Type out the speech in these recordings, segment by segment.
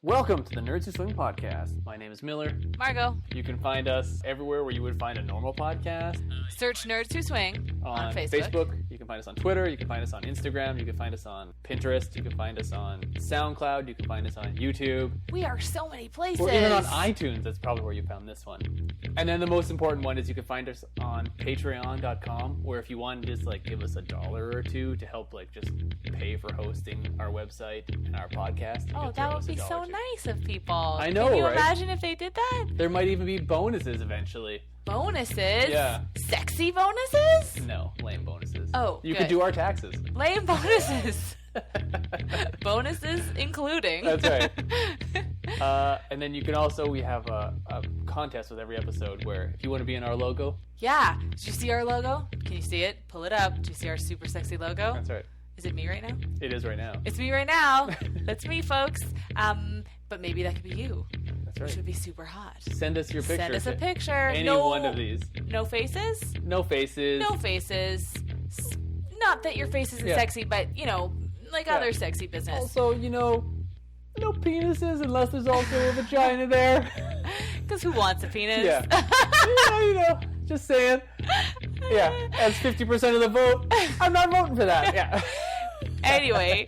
Welcome to the Nerds Who Swing podcast. My name is Miller. Margot. You can find us everywhere where you would find a normal podcast. Search Nerds Who Swing on Facebook. You can find us on Twitter. You can find us on Instagram. You can find us on Pinterest. You can find us on SoundCloud. You can find us on YouTube. We are so many places. Or even on iTunes. That's probably where you found this one. And then the most important one is you can find us on Patreon.com, where if you want to just give us $1 or $2 to help just pay for hosting our website and our podcast. Oh, that would be so nice of people. I know, Can you right? imagine if they did that? There might even be bonuses eventually. Bonuses? Yeah. Sexy bonuses? No, lame bonuses. Oh, you good. could do our taxes. Lame bonuses. Bonuses including. That's right. And then you can also, we have a contest with every episode where if you want to be in our logo. Yeah. Did you see our logo? Can you see it? Pull it up. Do you see our super sexy logo? That's right. Is it me right now? It is right now. It's me right now. That's me, folks. But maybe that could be you. That's right. Which would be super hot. Send us your picture. Send us a picture. Any one of these. No faces? No faces. No faces. Not that your face isn't sexy, but, other sexy business. Also, no penises unless there's also a vagina there. Because who wants a penis? Yeah. Just saying. Yeah, that's 50% of the vote. I'm not voting for that. Yeah. Anyway,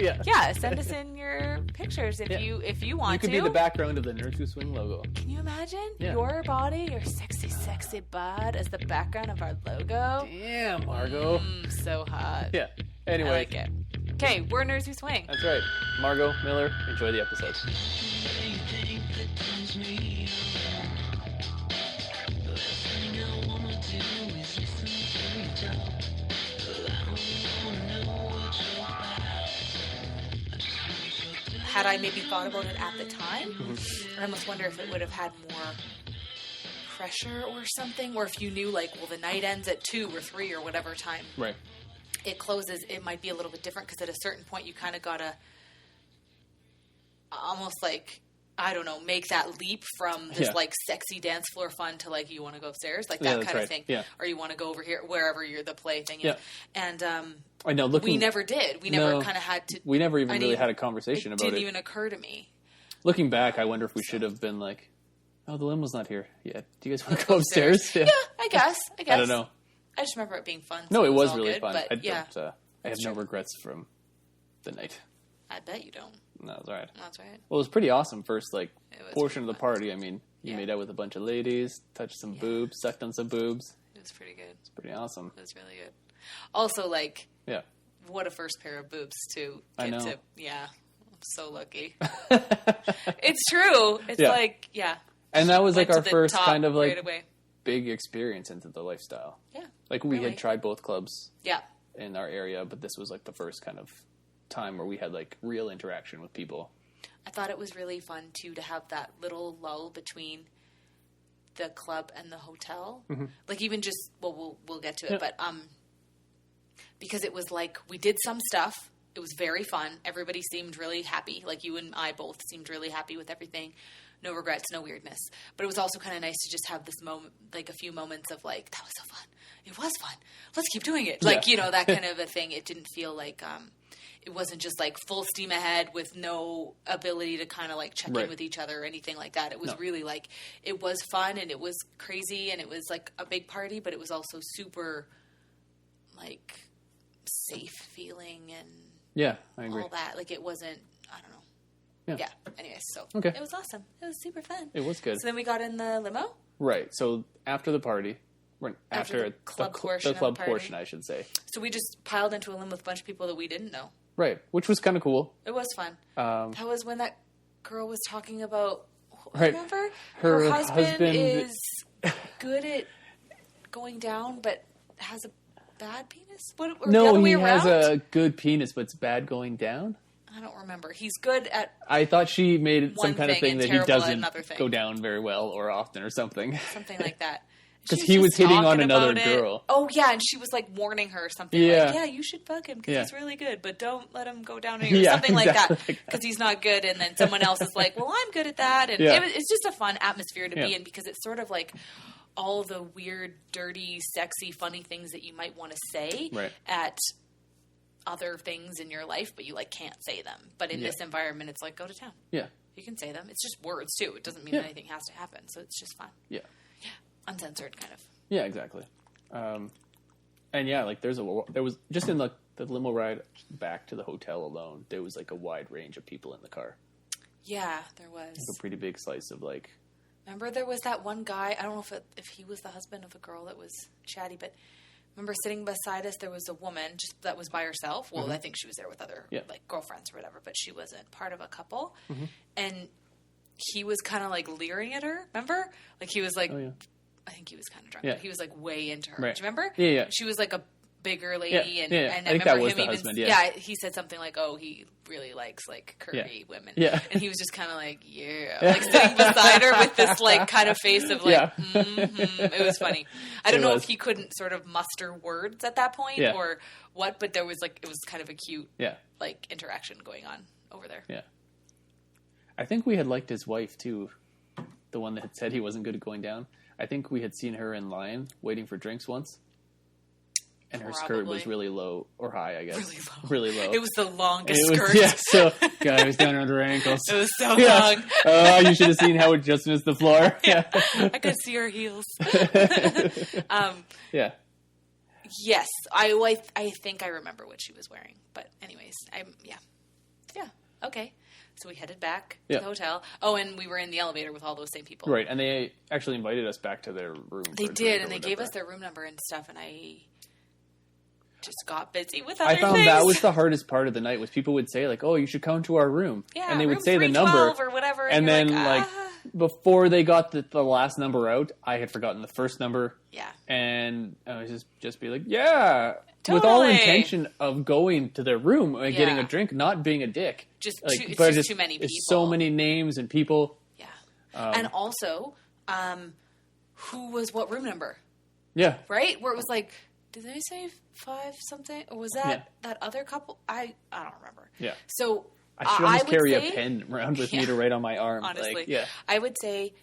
send us in your pictures if you want to. You could be the background of the Nerds Who Swing logo. Can you imagine your body, your sexy, sexy bod as the background of our logo? Damn, Margot. So hot. Yeah. Anyway. I like it. Okay, we're Nerds Who Swing. That's right. Margot, Miller, enjoy the episode. Had I maybe thought about it at the time, I almost wonder if it would have had more pressure or something, or if you knew, the night ends at 2 or 3 or whatever time it closes, it might be a little bit different, because at a certain point you kind of gotta almost make that leap from this sexy dance floor fun to you want to go upstairs, that kind of thing, or you want to go over here wherever the play thing is, and I know. we never did. We never kind of had to. We never even really had a conversation about it. It didn't even occur to me. Looking back, I wonder if we should have been oh, the limo's not here yet. Do you guys want to go upstairs? Yeah, I guess. I don't know. I just remember it being fun. No, it was all really good, fun. But I have no regrets from the night. I bet you don't. No, that's right. That's right. Well, it was pretty awesome first, portion of the party. I mean, you made out with a bunch of ladies, touched some boobs, sucked on some boobs. It was pretty good. It's pretty awesome. It was really good. Also, yeah. What a first pair of boobs to get I know. to. Yeah. I'm so lucky. It's true. It's And that was our first kind of right away. Big experience into the lifestyle. Yeah. We had tried both clubs. Yeah. In our area, but this was the first kind of time where we had real interaction with people. I thought it was really fun too to have that little lull between the club and the hotel. Mm-hmm. Even just we'll get to it, but because it was we did some stuff. It was very fun. Everybody seemed really happy. You and I both seemed really happy with everything. No regrets, no weirdness. But it was also kind of nice to just have this moment, a few moments of that was so fun. It was fun. Let's keep doing it. That kind of a thing. It didn't feel it wasn't just full steam ahead with no ability to kind of check in with each other or anything like that. It was really it was fun and it was crazy and it was a big party, but it was also super safe feeling and I agree. all that. It wasn't, I don't know. Yeah. Anyways, so it was awesome. It was super fun. It was good. So then we got in the limo. Right. So after the party, after the club portion, portion, I should say. So we just piled into a limo with a bunch of people that we didn't know. Right, which was kind of cool. It was fun. That was when that girl was talking about. Right. Remember, her husband is good at going down, but has a bad penis. No, he has a good penis, but it's bad going down. I don't remember. He's good at. I thought she made it some kind of thing that he doesn't go down very well or often or something. Something like that. Because he was hitting on another girl. Oh, yeah, and she was warning her or something. Yeah, you should fuck him because he's really good, but don't let him go down or something like that. Because he's not good, and then someone else is well, I'm good at that. And it's just a fun atmosphere to be in because it's sort of all the weird, dirty, sexy, funny things that you might want to say at other things in your life, but you can't say them. But in this environment, it's go to town. Yeah. You can say them. It's just words too. It doesn't mean anything has to happen. So it's just fun. Yeah. Yeah. Uncensored, kind of. Yeah, exactly. And yeah, like there was just in the limo ride back to the hotel alone, there was like a wide range of people in the car. Yeah, there was. Like a pretty big slice of like. Remember there was that one guy, I don't know if he was the husband of a girl that was chatty, but remember sitting beside us, there was a woman just that was by herself. Well, I think she was there with other like girlfriends or whatever, but she wasn't part of a couple. Mm-hmm. And he was kind of like leering at her, remember? Like he was like, I think he was kind of drunk, but he was like way into her. Right. Do you remember? Yeah, yeah. She was like a bigger lady, and I think that remember was him the even. husband, He said something like, "Oh, he really likes like curvy women." Yeah, and he was just kind of like, like sitting beside her with this like kind of face of like, It was funny. I don't know if he couldn't sort of muster words at that point or what, but there was like it was kind of a cute like interaction going on over there. Yeah, I think we had liked his wife too, the one that had said he wasn't good at going down. I think we had seen her in line waiting for drinks once. And her skirt was really low, or high, I guess. Really low. It was the longest skirt. Yeah, so, God, it was down around her ankles. It was so long. Oh, you should have seen how it just missed the floor. Yeah. I could see her heels. Yeah. Yes, I think I remember what she was wearing. But anyways, Yeah, okay. So we headed back to the hotel. Oh, and we were in the elevator with all those same people. Right, and they actually invited us back to their room. They did, and they gave us their room number and stuff, and I just got busy with other things. I found that was the hardest part of the night, was people would say, like, oh, you should come to our room. Yeah, and they would say the number. or whatever. And then, like, before they got the last number out, I had forgotten the first number. Yeah. And I was just be like, yeah. Totally. With all intention of going to their room and getting a drink, not being a dick. It's just too many people. It's so many names and people. Yeah. And also, who was what room number? Yeah. Right? Where it was like, did they say 5 something? Or was that that other couple? I don't remember. Yeah. So I should almost carry a pen around with me to write on my arm. Honestly. Like, I would say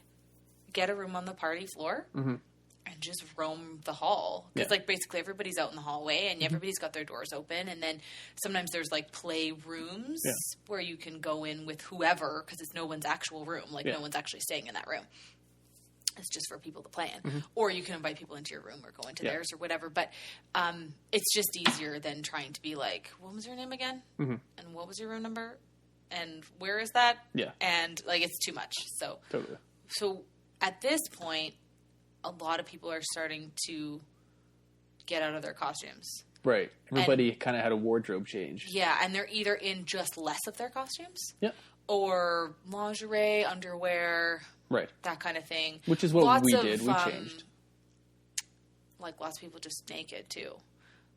get a room on the party floor and just roam the hall. Because like basically everybody's out in the hallway and everybody's got their doors open. And then sometimes there's like play rooms where you can go in with whoever because it's no one's actual room. Like no one's actually staying in that room. It's just for people to play in. Or you can invite people into your room or go into theirs or whatever. But it's just easier than trying to be like, what was your name again? And what was your room number? And where is that? Yeah. And like, it's too much. So, totally. So at this point, a lot of people are starting to get out of their costumes. Right. Everybody kind of had a wardrobe change. Yeah. And they're either in just less of their costumes. Yeah. Or lingerie, underwear. Right. That kind of thing. Which is what we did. We changed. Like lots of people just naked too.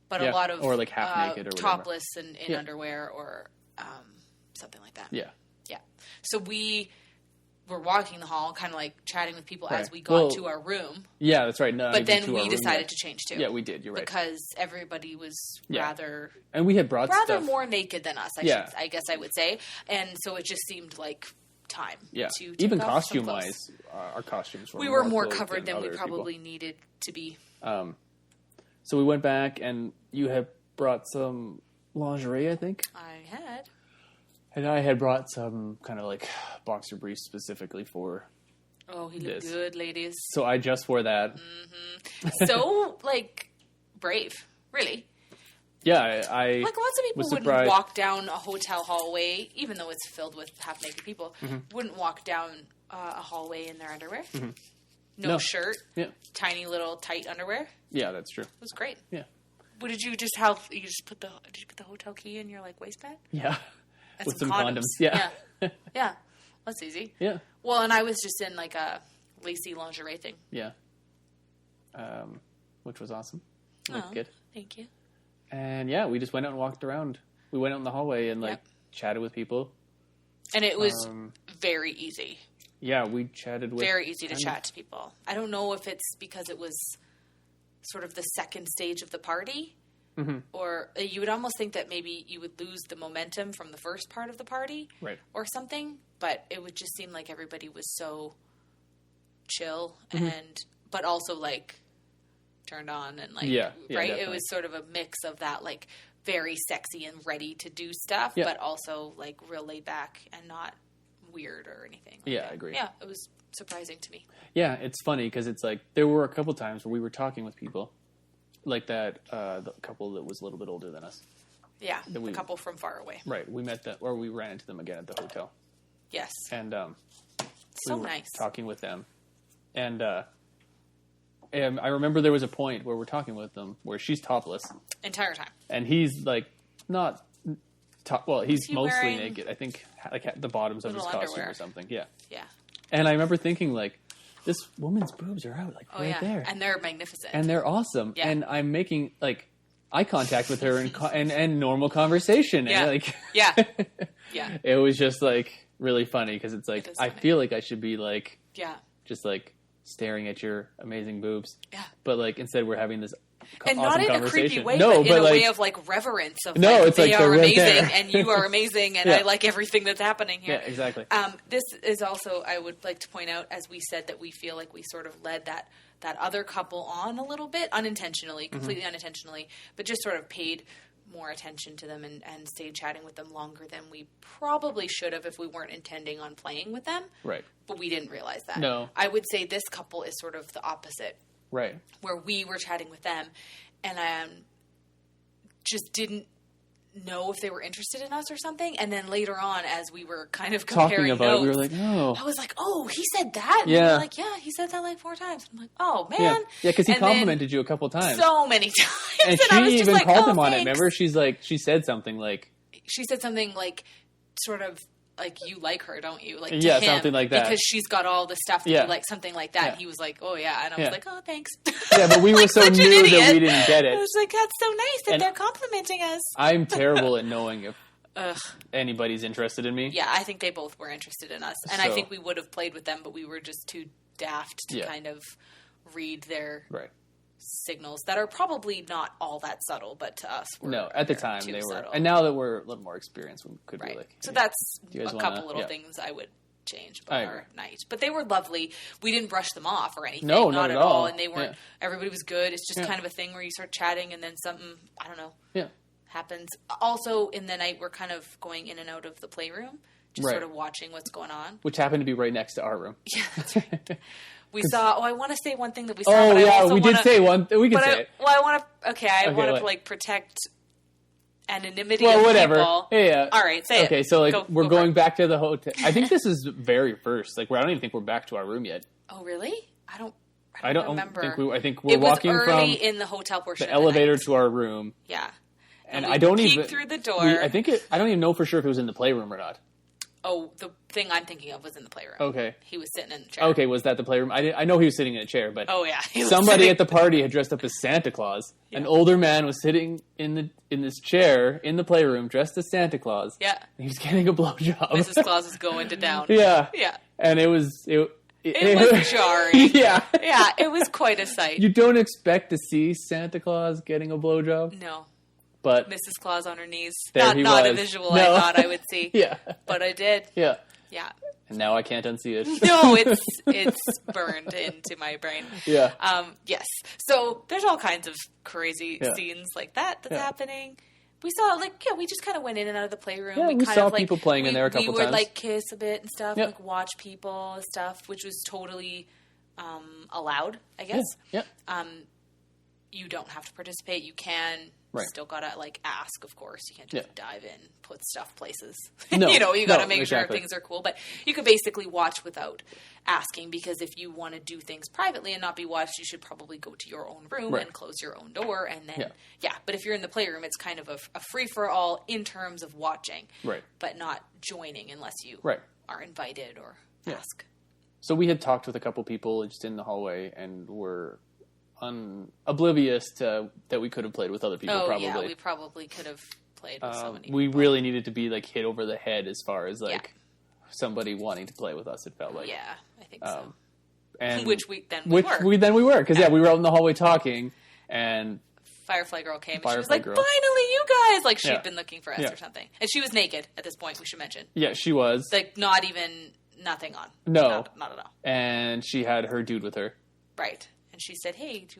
But a lot of or like half naked or topless and in underwear or something like that. Yeah. Yeah. So we were walking the hall, kind of like chatting with people as we got to our room. Yeah, that's right. No, but then we decided to change too. Yeah, we did. You're right. Because everybody was rather... And we had brought rather stuff. more naked than us, I guess I would say. And so it just seemed like time to even costume-wise, our costumes were we were more covered than we probably needed to be. So we went back, and you had brought some lingerie, I think? I had. And I had brought some kind of like boxer briefs specifically for he looked good, ladies. So I just wore that. So, like, brave. Really. Yeah, I like lots of people wouldn't walk down a hotel hallway, even though it's filled with half-naked people, wouldn't walk down a hallway in their underwear. No shirt. Yeah. Tiny little tight underwear. Yeah, that's true. It was great. Yeah. What did you just put the hotel key in your like waistband? Yeah. And with some condoms. Yeah. Yeah. That's easy. Yeah. Well, and I was just in like a lacy lingerie thing. Yeah. Which was awesome. Looked good. Thank you. And yeah, we just went out and walked around. We went out in the hallway and like chatted with people. And it was very easy. Yeah, we chatted with... Very easy to chat to people. I don't know if it's because it was sort of the second stage of the party. Or you would almost think that maybe you would lose the momentum from the first part of the party. Right. Or something. But it would just seem like everybody was so chill and... But also like turned on and like... Yeah, right? Definitely. It was sort of a mix of that like very sexy and ready to do stuff. But also like real laid back and not weird or anything. I agree. Yeah, it was surprising to me. Yeah, it's funny because it's like there were a couple times where we were talking with people like that, the couple that was a little bit older than us. Yeah, the couple from far away. Right, we met them, or we ran into them again at the hotel. Yes. And so nice. Talking with them. And I remember there was a point where we're talking with them where she's topless. Entire time. And he's like not well, he's mostly naked. I think like at the bottoms of his costume underwear. or something. Yeah. Yeah. And I remember thinking like, this woman's boobs are out like there. And they're magnificent. And they're awesome. Yeah. And I'm making like eye contact with her and normal conversation. Yeah. And like yeah. It was just like really funny because it's like I feel like I should be like just like staring at your amazing boobs. Yeah. But like instead we're having this and awesome not in a creepy way, no, but in a way of like reverence of it's they like are right amazing there. and you are amazing and I like everything that's happening here. Yeah, exactly. This is also, I would like to point out, as we said, that we feel like we sort of led that other couple on a little bit, unintentionally, completely unintentionally, but just sort of paid more attention to them and stayed chatting with them longer than we probably should have if we weren't intending on playing with them. Right. But we didn't realize that. No. I would say this couple is sort of the opposite. Right. Where we were chatting with them and just didn't know if they were interested in us or something. And then later on, as we were kind of comparing talking about notes, it, we were like, oh. I was like, oh, he said that? And yeah. we were like, yeah, he said that like 4 times. I'm like, oh, man. Yeah, because he complimented you a couple times. So many times. And I was she just even like, called him on thanks. it. Remember? She said something like... She said something like, sort of, like, you like her, don't you? Like, to yeah, him, something like that. Because she's got all the stuff that you like, something like that. Yeah. He was like, oh, yeah. And I was like, oh, thanks. Yeah, but we were like so such new an idiot. that we didn't get it. I was like, that's so nice that they're complimenting us. I'm terrible at knowing if anybody's interested in me. Yeah, I think they both were interested in us. And I think we would have played with them, but we were just too daft to kind of read their signals that are probably not all that subtle, but to us were no, at the time they were. Subtle. And now that we're a little more experienced, we could be like... So that's a wanna, couple little things I would change about our night. But they were lovely. We didn't brush them off or anything. No, not at all. And they weren't... Yeah. Everybody was good. It's just kind of a thing where you start chatting and then something, I don't know, yeah. happens. Also, in the night, we're kind of going in and out of the playroom, just sort of watching what's going on. Which happened to be right next to our room. Yeah, that's right. We saw... I want to say one thing that we saw, but I yeah, also we did say one... We can say it. Well, I want to... Okay, I want to, like, protect anonymity of whatever. people. Yeah. All right, say it. Okay, so, like, we're going back. back to the hotel. I think this is very first. Like, I don't even think we're back to our room yet. Oh, really? I don't remember. I think we're walking early from in the hotel portion the of elevator night. to our room. Yeah. And I don't even... through the door. I don't even know for sure if it was in the playroom or not. Oh, the thing I'm thinking of was in the playroom. Okay. He was sitting in the chair. Okay, was that the playroom? I know he was sitting in a chair, but... Oh, yeah. Somebody at the party had dressed up as Santa Claus. Yeah. An older man was sitting in this chair in the playroom dressed as Santa Claus. Yeah. And he was getting a blowjob. Mrs. Claus is going to town. Yeah. Yeah. And it was... It was jarring. Yeah. Yeah, it was quite a sight. You don't expect to see Santa Claus getting a blowjob. No. But Mrs. Claus on her knees. Not a visual I thought I would see. Yeah. But I did. Yeah. Yeah. And now I can't unsee it. No, it's burned into my brain. Yeah. Yes. So there's all kinds of crazy scenes like that's happening. We saw, we just kind of went in and out of the playroom. Yeah, we kind saw of, people playing in there a couple times. We would, kiss a bit and stuff, watch people and stuff, which was totally allowed, I guess. Yeah. You don't have to participate. You can. Right. Still gotta ask, of course. You can't just dive in, put stuff places. No, you gotta make exactly. sure things are cool. But you could basically watch without asking, because if you want to do things privately and not be watched, you should probably go to your own room and close your own door, and then But if you're in the playroom, it's kind of a free for all in terms of watching, right? But not joining unless you are invited or ask. So we had talked with a couple people just in the hallway, and were oblivious to that we could have played with other people. Oh, probably. Yeah, we probably could have played with so many we people. really needed to be hit over the head as far as somebody wanting to play with us. It felt like I think so. And which we were because we were out in the hallway talking, and Firefly Girl came and she was like, "Finally, you guys!" Like she'd been looking for us or something, and she was naked at this point. We should mention. Yeah, she was not even nothing on. No, not at all. And she had her dude with her. Right. And she said, "Hey, do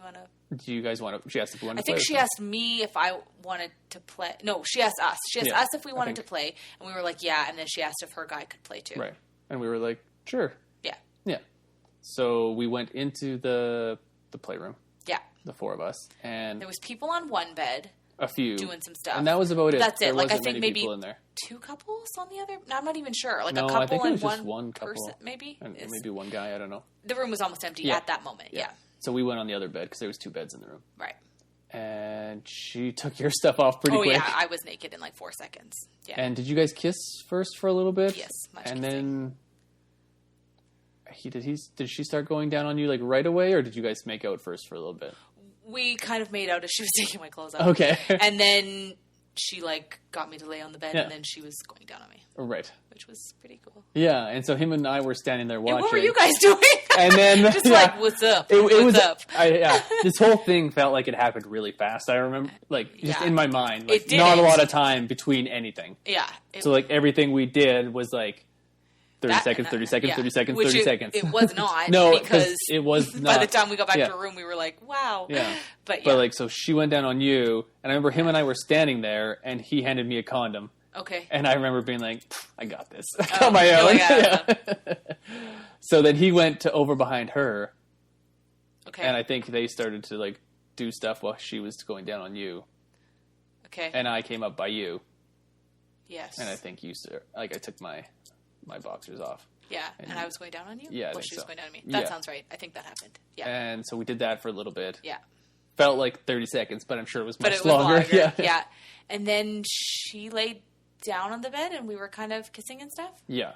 you guys want to?" She asked if we wanted to play. I think she asked me if I wanted to play. No, she asked us. She asked us if we wanted to play, and we were like, "Yeah." And then she asked if her guy could play too. Right. And we were like, sure. Yeah. Yeah. So we went into the playroom. Yeah. The four of us. And there was people on one bed. A few. Doing some stuff. And that was about it. That's it. There like, I wasn't think many maybe people in there. 2 couples on the other. No, I'm not even sure. Like no, a couple I think it was and just one couple. person, maybe. And maybe one guy. I don't know. The room was almost empty at that moment. Yeah. So we went on the other bed because there was 2 beds in the room. Right. And she took your stuff off pretty quick. Oh yeah, I was naked in like 4 seconds. Yeah. And did you guys kiss first for a little bit? Yes. Much and kissing. then did she start going down on you like right away, or did you guys make out first for a little bit? We kind of made out as she was taking my clothes off. Okay. And then she like got me to lay on the bed, and then she was going down on me. Right. Which was pretty cool. Yeah, and so him and I were standing there watching. And what were you guys doing? And then just like, what's up? What's up? This whole thing felt like it happened really fast. I remember, like, just in my mind, like, it not a lot of time between anything. Yeah. So like everything we did was like 30 seconds, 30 seconds, 30 seconds, 30 seconds. It was not. No, because it was not. By the time we got back to our room, we were like, wow. Yeah. But like, so she went down on you, and I remember him and I were standing there, and he handed me a condom. Okay. And I remember being like, I got this. I got my own. So then he went to over behind her. Okay. And I think they started to like do stuff while she was going down on you. Okay. And I came up by you. Yes. And I think I took my boxers off. Yeah. And I was going down on you? Yeah. Well, she was going down on me. That sounds right. I think that happened. Yeah. And so we did that for a little bit. Yeah. Felt like 30 seconds, but I'm sure it was much longer. Yeah. And then she laid down on the bed and we were kind of kissing and stuff. Yeah.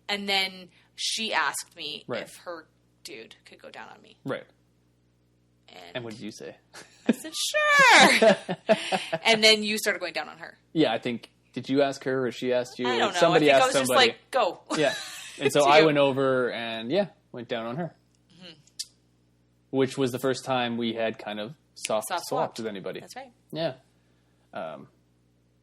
And then she asked me if her dude could go down on me. Right. And what did you say? I said, sure. And then you started going down on her. Yeah, I think, did you ask her or she asked you? I don't know. Somebody I asked was somebody. Just like, go. Yeah. And so I went over and, went down on her. Mm-hmm. Which was the first time we had kind of soft swapped with anybody. That's right. Yeah.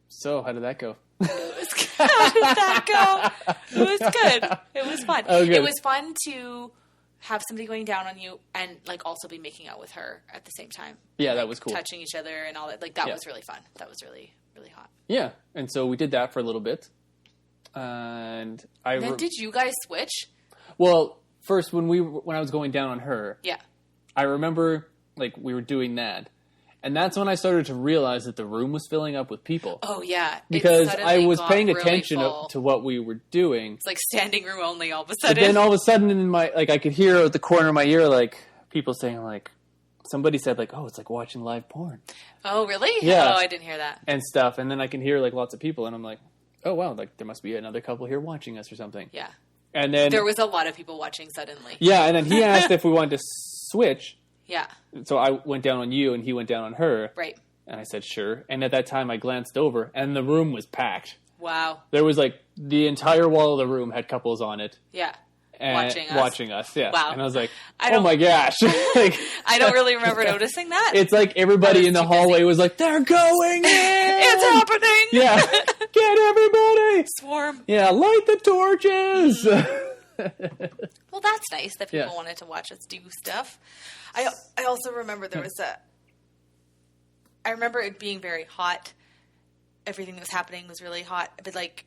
So how did that go? How did that go? It was good. It was fun. Oh, good. It was fun to have somebody going down on you and like also be making out with her at the same time. Yeah, like, that was cool. Touching each other and all that. Like that was really fun. That was really, really hot. Yeah. And so we did that for a little bit. And then did you guys switch? Well, first when I was going down on her. Yeah. I remember like we were doing that. And that's when I started to realize that the room was filling up with people. Oh, yeah. Because I was paying really attention to what we were doing. It's like standing room only all of a sudden. But then all of a sudden in I could hear at the corner of my ear, like, people saying, like, somebody said, like, oh, it's like watching live porn. Oh, really? Yeah. Oh, I didn't hear that. And stuff. And then I can hear, like, lots of people. And I'm like, oh, wow, like, there must be another couple here watching us or something. Yeah. And then there was a lot of people watching suddenly. Yeah. And then he asked if we wanted to switch. Yeah. So I went down on you and he went down on her. Right. And I said, sure. And at that time, I glanced over, and the room was packed. Wow. There was, like, the entire wall of the room had couples on it. Yeah. And watching us, yeah. Wow. And I was like, oh, my gosh. Like, I don't really remember noticing that. It's like everybody in the hallway was like, they're going in! It's happening! Yeah. Get everybody! Swarm. Yeah, light the torches! Well, that's nice that people wanted to watch us do stuff. I also remember there was I remember it being very hot. Everything that was happening was really hot. But, like,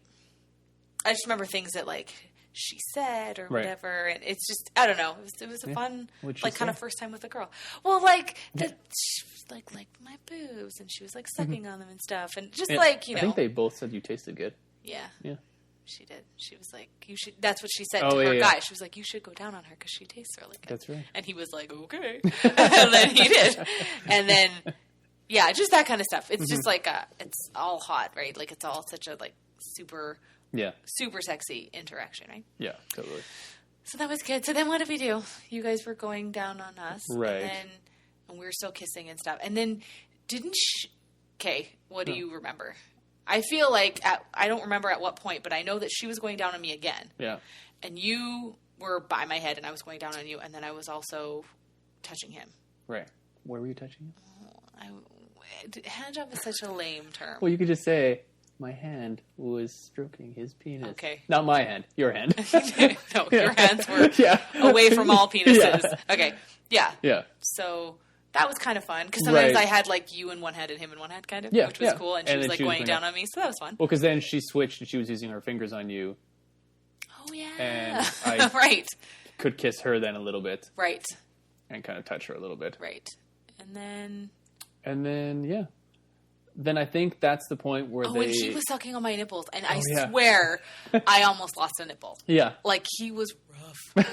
I just remember things that, like, she said or whatever. And it's just, I don't know. It was a fun, like, kind of first time with a girl. Well, like, she was like my boobs. And she was, like, sucking on them and stuff. And just, like, you know. I think they both said you tasted good. Yeah. Yeah. She did. She was like, you should, that's what she said to her guy. She was like, you should go down on her because she tastes really good. That's right. And he was like, okay. And then he did. And then, yeah, just that kind of stuff. It's just like, it's all hot, right? Like, it's all such a, like, super sexy interaction, right? Yeah, totally. So that was good. So then what did we do? You guys were going down on us. Right. And we were still kissing and stuff. And then okay, what do you remember? I feel like, I don't remember at what point, but I know that she was going down on me again. Yeah. And you were by my head, and I was going down on you, and then I was also touching him. Right. Where were you touching him? Hand job is such a lame term. Well, you could just say, my hand was stroking his penis. Okay. Not my hand, your hand. No, your hands were away from all penises. Yeah. Okay. Yeah. Yeah. So that was kind of fun, because sometimes I had, like, you in one hand and him in one hand, kind of, which was cool, and she was, like, going down on me, so that was fun. Well, because then she switched, and she was using her fingers on you. Oh, yeah. And I right. could kiss her then a little bit. Right. And kind of touch her a little bit. Right. And then, yeah. Then I think that's the point where when he was sucking on my nipples, and I yeah. swear I almost lost a nipple. Yeah. Like, he was rough.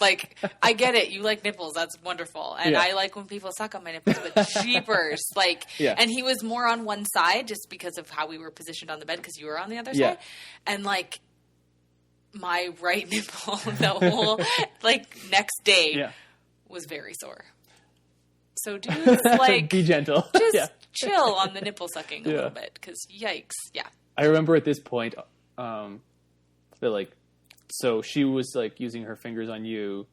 Like, I get it. You like nipples. That's wonderful. And I like when people suck on my nipples, but jeepers. Like, and he was more on one side just because of how we were positioned on the bed because you were on the other side. And, like, my right nipple, the whole, like, next day was very sore. So dudes, like... Be gentle. Just chill on the nipple sucking a little bit because, yikes. Yeah. I remember at this point, they're like... So she was, like, using her fingers on you,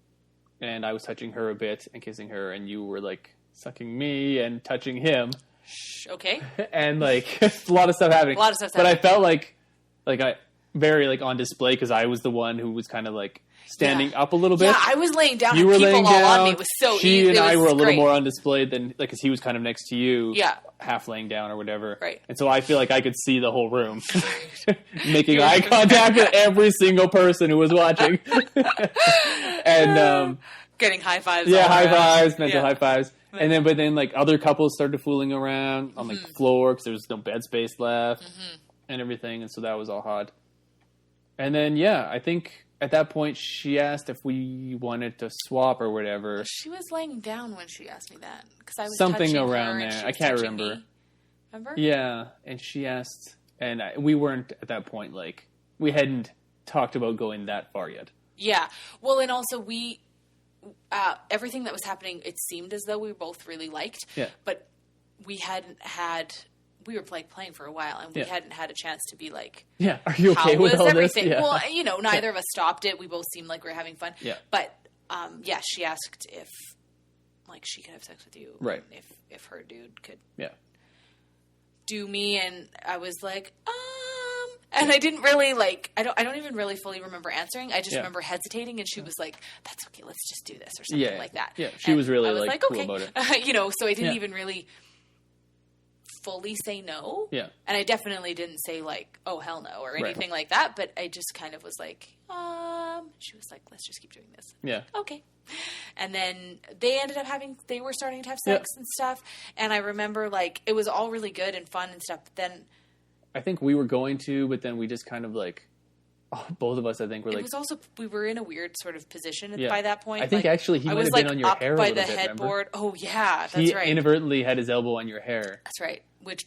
and I was touching her a bit and kissing her, and you were, like, sucking me and touching him. Okay. And, like, a lot of stuff happening. A lot of stuff happening. But I felt like I very, like, on display because I was the one who was kind of, like, standing up a little bit. Yeah, I was laying down you and were people laying all down. on me. It was so She easy. and I were a little great. more on display than, like, because he was kind of next to you. Yeah. Half laying down or whatever. Right. And so I feel like I could see the whole room. Making eye contact with every single person who was watching. And, getting high fives. Yeah, high around. fives, mental high fives. And then, but then, like, other couples started fooling around on, like, the floor because there was no bed space left and everything. And so that was all hot. And then, I think at that point she asked if we wanted to swap or whatever. She was laying down when she asked me that because I was something touching around her there. and I can't remember. Me. Remember? Yeah, and she asked, and we weren't at that point. Like, we hadn't talked about going that far yet. Yeah. Well, and also we everything that was happening, it seemed as though we both really liked. Yeah. But we hadn't had. We were playing for a while, and we hadn't had a chance to be like, are you okay with all everything? this? Yeah. Well, neither of us stopped it. We both seemed like we were having fun. Yeah. But, she asked if, like, she could have sex with you. Right. If her dude could do me, and I was like, and I didn't really, like, I don't even really fully remember answering. I just remember hesitating, and she was like, that's okay, let's just do this, or something like that. Yeah, she was really, like cool okay. about it. So I didn't even really fully say no. Yeah. And I definitely didn't say, like, oh, hell no, or anything like that, but I just kind of was like, she was like, let's just keep doing this. Yeah. Okay. And then they were starting to have sex and stuff, and I remember, like, it was all really good and fun and stuff, but then... I think we were going to, but then we just kind of, like... both of us, I think, were like... It was also... We were in a weird sort of position by that point. I think, actually, he might have been on your hair a little bit, remember? Headboard. Oh, yeah, that's right. He inadvertently had his elbow on your hair. That's right. Which,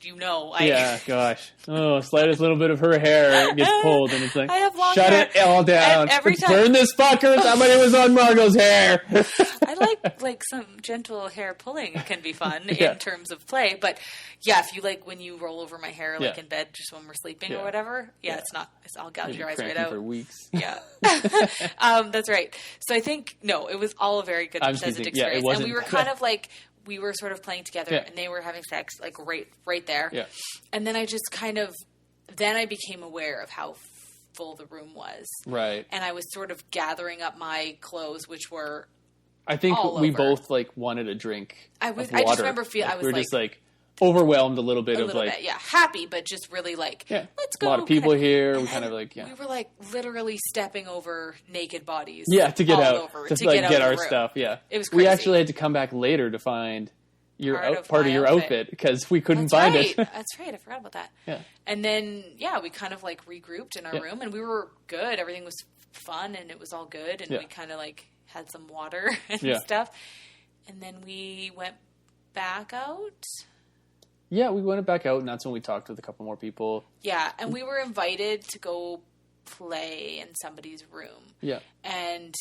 Gosh. Oh, slightest little bit of her hair gets pulled, and it's like, I have long shut hair. it all down. Every time. Burn this fucker. Somebody was on Margot's hair. I like some gentle hair pulling can be fun in terms of play. But, if you like when you roll over my hair, like in bed, just when we're sleeping or whatever, I'll gouge your eyes right out. For weeks. Yeah. That's right. So I think, it was all a very good, pleasant experience. And we were kind of like... We were sort of playing together, and they were having sex, like, right there. Yeah. And then I just then I became aware of how full the room was. Right. And I was sort of gathering up my clothes, which were I think all we over. both, like, wanted a drink of water. I just remember I was we were just, like, overwhelmed a little bit of, like... happy, but just really, like, let's go. A lot of people here. We kind of, like, We were, like, literally stepping over naked bodies. Yeah, to get out. Over, to like, get our stuff, It was crazy. We actually had to come back later to find part of your outfit because we couldn't find it. That's right. I forgot about that. Yeah. And then, we kind of, like, regrouped in our room, and we were good. Everything was fun, and it was all good, and we kind of, like, had some water and stuff. And then we went back out. Yeah, we went back out, and that's when we talked with a couple more people. Yeah, and we were invited to go play in somebody's room. Yeah. And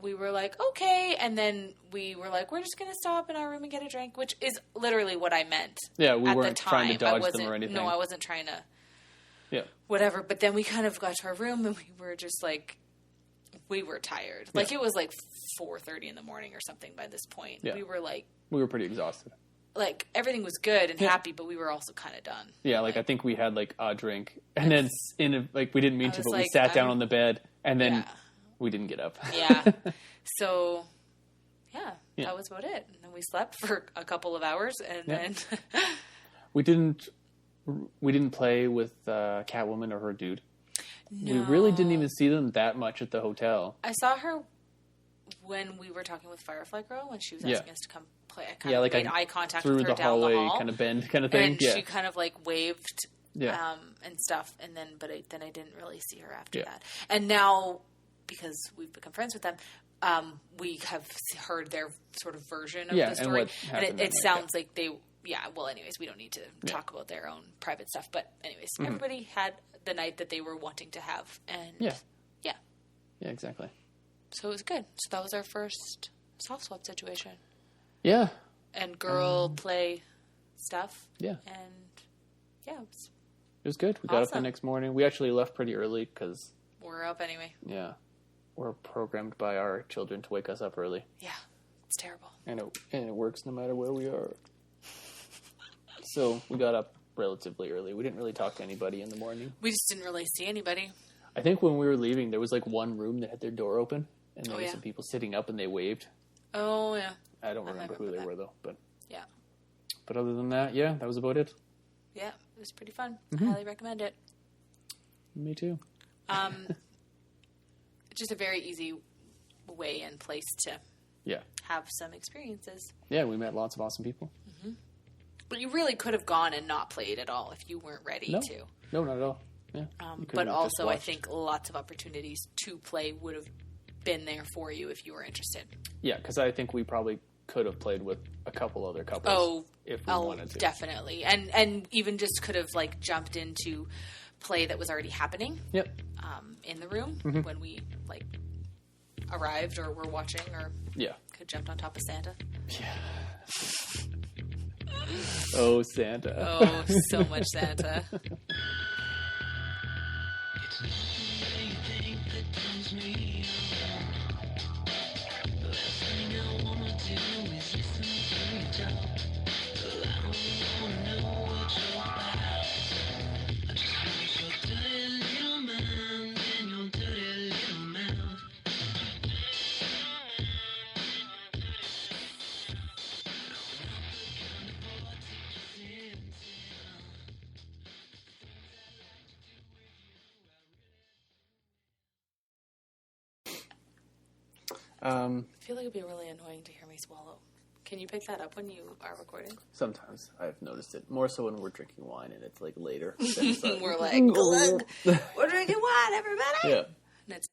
we were like, okay. And then we were like, we're just going to stop in our room and get a drink, which is literally what I meant. Yeah, we weren't trying to dodge them or anything. No, I wasn't trying to whatever. But then we kind of got to our room, and we were just like, we were tired. Like, it was like 4:30 in the morning or something by this point. Yeah. We were pretty exhausted. Like, everything was good and happy, but we were also kind of done. Yeah, like, I think we had, like, a drink. And then, we didn't mean to, but we sat down on the bed, and then we didn't get up. Yeah. So, that was about it. And then we slept for a couple of hours, and then... We didn't play with Catwoman or her dude. We really didn't even see them that much at the hotel. I saw her when we were talking with Firefly Girl when she was asking us to come play. I kind of made eye contact with her down the hall. Kind of bend kind of thing. And she kind of like waved and stuff. And then, then I didn't really see her after that. And now, because we've become friends with them, we have heard their sort of version of the story. And it sounds like they... Yeah, well, anyways, we don't need to talk about their own private stuff. But anyways, everybody had the night that they were wanting to have. And yeah, exactly. So it was good. So that was our first soft swap situation. Yeah. And girl play stuff. Yeah. And yeah, it was good. We got up the next morning. We actually left pretty early because... We're up anyway. Yeah. We're programmed by our children to wake us up early. Yeah. It's terrible. And it works no matter where we are. So we got up relatively early. We didn't really talk to anybody in the morning. We just didn't really see anybody. I think when we were leaving, there was like one room that had their door open. And there were some people sitting up and they waved. Oh, yeah. I don't remember who they were, though. But yeah. But other than that, that was about it. Yeah, it was pretty fun. I highly recommend it. Me too. Just a very easy way and place to have some experiences. Yeah, we met lots of awesome people. Mm-hmm. But you really could have gone and not played at all if you weren't ready to. No, not at all. Yeah. But also, I think lots of opportunities to play would have been there for you if you were interested. Yeah, because I think we probably could have played with a couple other couples if we wanted to. Definitely. And even just could have like jumped into play that was already happening. Yep. In the room when we like arrived or were watching or could have jumped on top of Santa. Yeah. Oh, Santa. Oh, so much Santa. I feel like it'd be really annoying to hear me swallow. Can you pick that up when you are recording? Sometimes. I've noticed it. More so when we're drinking wine and it's like later. We're like, glug, we're drinking wine, everybody! Yeah. And it's